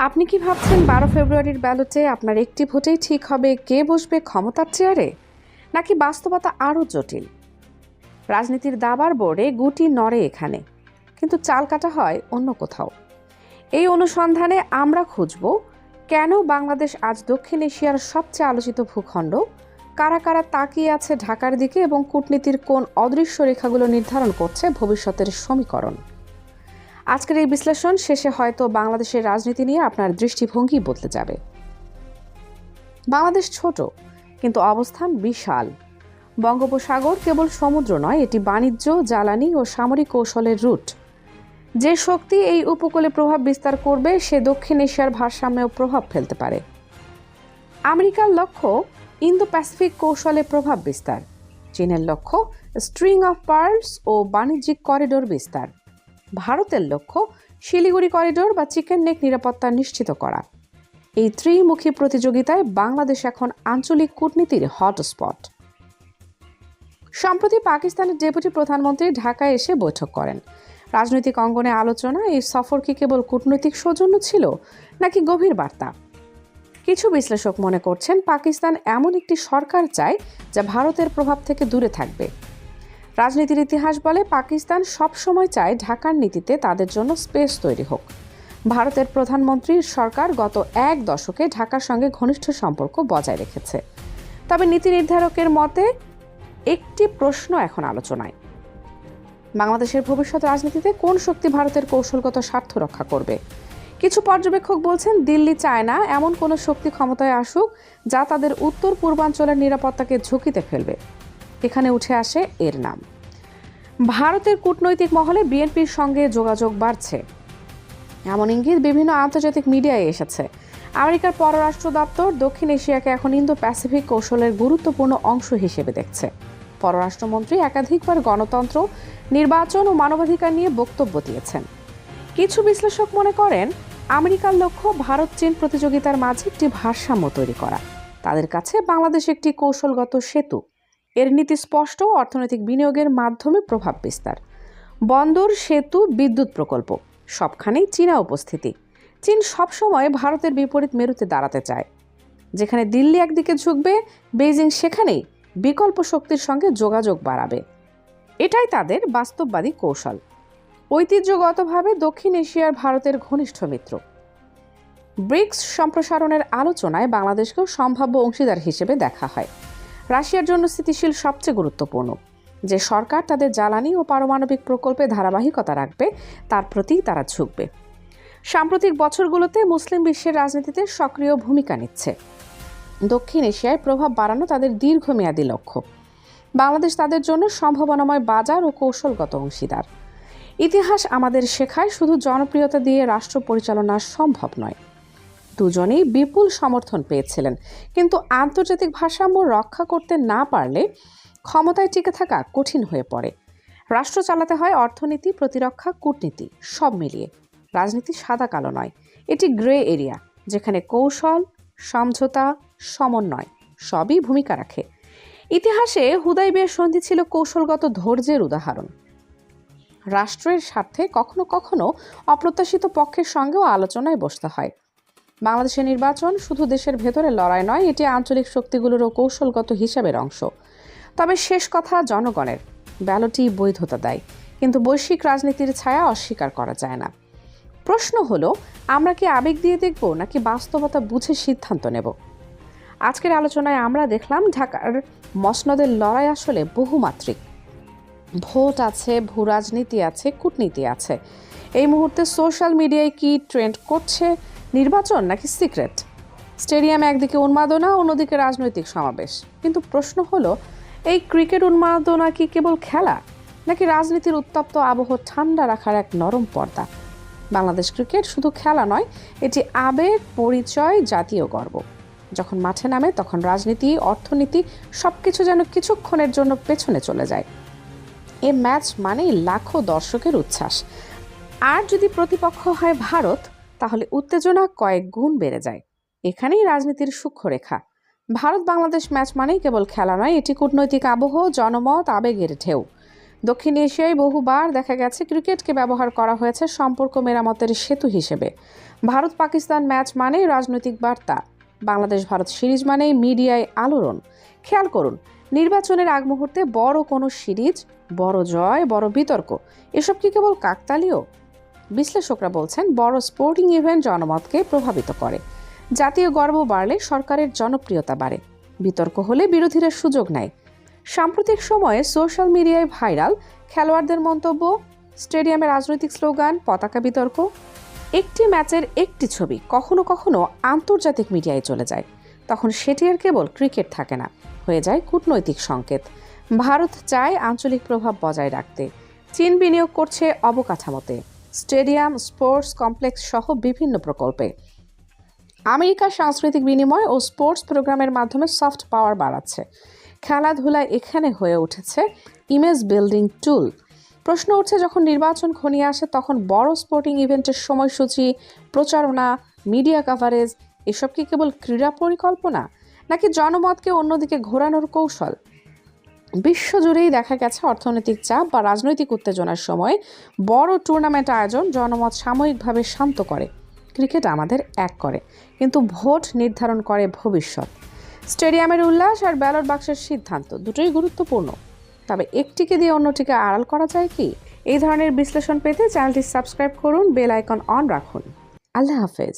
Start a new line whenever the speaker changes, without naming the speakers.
আপনি কি ভাবছেন 12 ফেব্রুয়ারির ব্যালটে আপনার একটি ভোটেই ঠিক হবে কে বসবে ক্ষমতার চেয়ারে, নাকি বাস্তবতা আরও জটিল? রাজনীতির দাবার বোর্ডে গুটি নড়ে এখানে, কিন্তু চাল কাটা হয় অন্য কোথাও। এই অনুসন্ধানে আমরা খুঁজব কেন বাংলাদেশ আজ দক্ষিণ এশিয়ার সবচেয়ে আলোচিত ভূখণ্ড, কারা কারা তাকিয়ে আছে ঢাকার দিকে এবং কূটনীতির কোন অদৃশ্য রেখাগুলো নির্ধারণ করছে ভবিষ্যতের সমীকরণ। আজকের এই বিশ্লেষণ শেষে হয়তো বাংলাদেশের রাজনীতি নিয়ে আপনার দৃষ্টিভঙ্গি বদলে যাবে। বাংলাদেশ ছোট, কিন্তু অবস্থান বিশাল। বঙ্গোপসাগর কেবল সমুদ্র নয়, এটি বাণিজ্য, জ্বালানি ও সামরিক কৌশলের রুট। যে শক্তি এই উপকূলে প্রভাব বিস্তার করবে সে দক্ষিণ এশিয়ার ভারসাম্যেও প্রভাব ফেলতে পারে। আমেরিকার লক্ষ্য ইন্দো প্যাসিফিক কৌশলে প্রভাব বিস্তার, চীনের লক্ষ্য স্ট্রিং অফ পার্লস ও বাণিজ্যিক করিডোর বিস্তার, ভারতের লক্ষ্য শিলিগুড়ি করিডোর বা চিকেন নেক নিরাপত্তা নিশ্চিত করা। এই ত্রিমুখী প্রতিযোগিতায় বাংলাদেশ এখন আঞ্চলিক কূটনীতির হটস্পট। সম্প্রতি পাকিস্তানের ডেপুটি প্রধানমন্ত্রী ঢাকায় এসে বৈঠক করেন। রাজনৈতিক অঙ্গনে আলোচনা, এই সফর কি কেবল কূটনৈতিক সৌজন্য ছিল নাকি গভীর বার্তা? কিছু বিশ্লেষক মনে করছেন পাকিস্তান এমন একটি সরকার চায় যা ভারতের প্রভাব থেকে দূরে থাকবে। রাজনীতির ইতিহাস বলে পাকিস্তান সবসময় চায় ঢাকার নীতিতে তাদের জন্য স্পেস তৈরি হোক। ভারতের প্রধানমন্ত্রীর সরকার গত এক দশকে ঢাকার সঙ্গে ঘনিষ্ঠ সম্পর্ক বজায় রেখেছে। তবে নীতি নির্ধারকের মতে একটি প্রশ্ন এখন আলোচনায়: বাংলাদেশের ভবিষ্যৎ রাজনীতিতে কোন শক্তি ভারতের কৌশলগত স্বার্থ রক্ষা করবে? কিছু পর্যবেক্ষক বলছেন দিল্লি চায় না এমন কোনো শক্তি ক্ষমতায় আসুক যা তাদের উত্তর পূর্বাঞ্চলের নিরাপত্তাকে ঝুঁকিতে ফেলবে। এখানে উঠে আসে এর নাম। ভারতের কূটনৈতিক মহলে বিএনপির সঙ্গে যোগাযোগ বাড়ছে এমন ইঙ্গিত বিভিন্ন আন্তর্জাতিক মিডিয়ায় এসেছে। আমেরিকার পররাষ্ট্র দপ্তর দক্ষিণ এশিয়াকে এখন ইন্দো প্যাসিফিক কৌশলের গুরুত্বপূর্ণ অংশ হিসেবে দেখছে। পররাষ্ট্রমন্ত্রী একাধিকবার গণতন্ত্র, নির্বাচন ও মানবাধিকার নিয়ে বক্তব্য দিয়েছেন। কিছু বিশ্লেষক মনে করেন আমেরিকার লক্ষ্য ভারত চীন প্রতিযোগিতার মাঝে একটি ভারসাম্য তৈরি করা। তাদের কাছে বাংলাদেশ একটি কৌশলগত সেতু। এর নীতি স্পষ্ট: অর্থনৈতিক বিনিয়োগের মাধ্যমে প্রভাব বিস্তার, বন্দর, সেতু, বিদ্যুৎ প্রকল্প, সবখানেই চীনা উপস্থিতি। চীন সবসময় ভারতের বিপরীত মেরুতে দাঁড়াতে চায়। যেখানে দিল্লি একদিকে ঝুঁকবে, বেইজিং সেখানেই বিকল্প শক্তির সঙ্গে যোগাযোগ বাড়াবে। এটাই তাদের বাস্তববাদী কৌশল। ঐতিহ্যগতভাবে দক্ষিণ এশিয়ার ভারতের ঘনিষ্ঠ মিত্র। ব্রিক্স সম্প্রসারণের আলোচনায় বাংলাদেশকেও সম্ভাব্য অংশীদার হিসেবে দেখা হয়। রাশিয়ার জন্য স্থিতিশীল সবচেয়ে গুরুত্বপূর্ণ। যে সরকার তাদের জ্বালানি ও পারমাণবিক প্রকল্পে ধারাবাহিকতা রাখবে তার প্রতি তারা ঝুঁকবে। সাম্প্রতিক বছরগুলোতে মুসলিম বিশ্বের রাজনীতিতে সক্রিয় ভূমিকা নিচ্ছে। দক্ষিণ এশিয়ায় প্রভাব বাড়ানো তাদের দীর্ঘমেয়াদী লক্ষ্য। বাংলাদেশ তাদের জন্য সম্ভাবনাময় বাজার ও কৌশলগত অংশীদার। ইতিহাস আমাদের শেখায় শুধু জনপ্রিয়তা দিয়ে রাষ্ট্র পরিচালনা সম্ভব নয়। দুজনেই বিপুল সমর্থন পেয়েছিলেন, কিন্তু আন্তর্জাতিক ভারসাম্য রক্ষা করতে না পারলে ক্ষমতায় টিকে থাকা কঠিন হয়ে পড়ে। রাষ্ট্র চালাতে হয় অর্থনীতি, প্রতিরক্ষা, কূটনীতি সব মিলিয়ে। রাজনীতি সাদা কালো নয়, এটি গ্রে এরিয়া, যেখানে কৌশল, সমঝোতা, সমন্বয় সবই ভূমিকা রাখে। ইতিহাসে হুদাইবিয়ার সন্ধি ছিল কৌশলগত ধৈর্যের উদাহরণ। রাষ্ট্রের স্বার্থে কখনো কখনো অপ্রত্যাশিত পক্ষের সঙ্গেও আলোচনায় বসতে হয়। বাংলাদেশের নির্বাচন শুধু দেশের ভেতরে লড়াই নয়, এটি আঞ্চলিক শক্তিগুলোরও কৌশলগত হিসাবের অংশ। তবে শেষ কথা জনগণের। ব্যালটই বৈধতা দেয়, কিন্তু বৈশ্বিক রাজনীতির ছায়া অস্বীকার করা যায় না। প্রশ্ন হলো, আমরা কি আবেগ দিয়ে দেখব নাকি বাস্তবতা বুঝে সিদ্ধান্ত নেব? আজকের আলোচনায় আমরা দেখলাম ঢাকার মসনদের লড়াই আসলে বহুমাত্রিক। ভোট আছে, ভূ রাজনীতি আছে, কূটনীতি আছে। এই মুহূর্তে সোশ্যাল মিডিয়ায় কি ট্রেন্ড করছে, নির্বাচন নাকি সিক্রেট? স্টেডিয়ামে একদিকে উন্মাদনা, অন্যদিকে রাজনৈতিক সমাবেশ। কিন্তু প্রশ্ন হলো, এই ক্রিকেট উন্মাদনা কি কেবল খেলা, নাকি রাজনীতির উত্তপ্ত আবহ ঠান্ডা রাখার এক নরম পর্দা? বাংলাদেশ ক্রিকেট শুধু খেলা নয়, এটি আবেগ, পরিচয়, জাতীয় গর্ব। যখন মাঠে নামে তখন রাজনীতি, অর্থনীতি সবকিছু যেন কিছুক্ষণের জন্য পেছনে চলে যায়। এ ম্যাচ মানেই লাখো দর্শকের উচ্ছ্বাস। আর যদি প্রতিপক্ষ হয় ভারত, তাহলে উত্তেজনা কয়েক গুণ বেড়ে যায়। এখানেই রাজনীতির সূক্ষ্মরেখা। ভারত বাংলাদেশ ম্যাচ মানেই কেবল খেলা নয়, এটি কূটনৈতিক আবহ, জনমত, আবেগের ঢেউ। দক্ষিণ এশিয়ায় বহুবার দেখা গেছে ক্রিকেটকে ব্যবহার করা হয়েছে সম্পর্ক মেরামতের সেতু হিসেবে। ভারত পাকিস্তান ম্যাচ মানেই রাজনৈতিক বার্তা, বাংলাদেশ ভারত সিরিজ মানেই মিডিয়ায় আলোড়ন। খেয়াল করুন, নির্বাচনের আগ মুহূর্তে বড় কোনো সিরিজ, বড় জয়, বড় বিতর্ক, এসব কি কেবল কাকতালীয়? বিশ্লেষকরা বলছেন বড় স্পোর্টিং ইভেন্ট জনমতকে প্রভাবিত করে। জাতীয় গর্ব বাড়লে সরকারের জনপ্রিয়তা বাড়ে, বিতর্ক হলে বিরোধীরা সুযোগ নেয়। সাম্প্রতিক সময়ে সোশ্যাল মিডিয়ায় ভাইরাল খেলোয়াড়দের মন্তব্য, স্টেডিয়ামে রাজনৈতিক স্লোগান, পতাকা বিতর্ক। একটি ম্যাচের একটি ছবি কখনো কখনো আন্তর্জাতিক মিডিয়ায় চলে যায়, তখন সেটি আর কেবল ক্রিকেট থাকে না, হয়ে যায় কূটনৈতিক সংকেত। ভারত চায় আঞ্চলিক প্রভাব বজায় রাখতে। চীন বিনিয়োগ করছে অবকাঠামোতে, স্টেডিয়াম, স্পোর্টস কমপ্লেক্স সহ বিভিন্ন প্রকল্পে। আমেরিকা সাংস্কৃতিক বিনিময় ও স্পোর্টস প্রোগ্রামের মাধ্যমে সফট পাওয়ার বাড়াচ্ছে। খেলাধুলা এখানে হয়ে উঠেছে ইমেজ বিল্ডিং টুল। প্রশ্ন উঠছে, যখন নির্বাচন ঘনিয়ে আসে তখন বড় স্পোর্টিং ইভেন্টের সময়সূচি, প্রচারণা, মিডিয়া কাভারেজ, এসব কি কেবল ক্রীড়া পরিকল্পনা, নাকি জনমতকে অন্যদিকে ঘোরানোর কৌশল? বিশ্বজুড়েই দেখা গেছে অর্থনৈতিক চাপ বা রাজনৈতিক উত্তেজনার সময় বড় টুর্নামেন্ট আয়োজন জনমত সাময়িকভাবে শান্ত করে। ক্রিকেট আমাদের এক করে, কিন্তু ভোট নির্ধারণ করে ভবিষ্যৎ। স্টেডিয়ামের উল্লাস আর ব্যালট বাক্সের সিদ্ধান্ত দুটোই গুরুত্বপূর্ণ, তবে একটিকে দিয়ে অন্যটিকে আড়াল করা যায় কি? এই ধরনের বিশ্লেষণ পেতে চ্যানেলটি সাবস্ক্রাইব করুন, বেল আইকন অন রাখুন। আল্লাহ হাফেজ।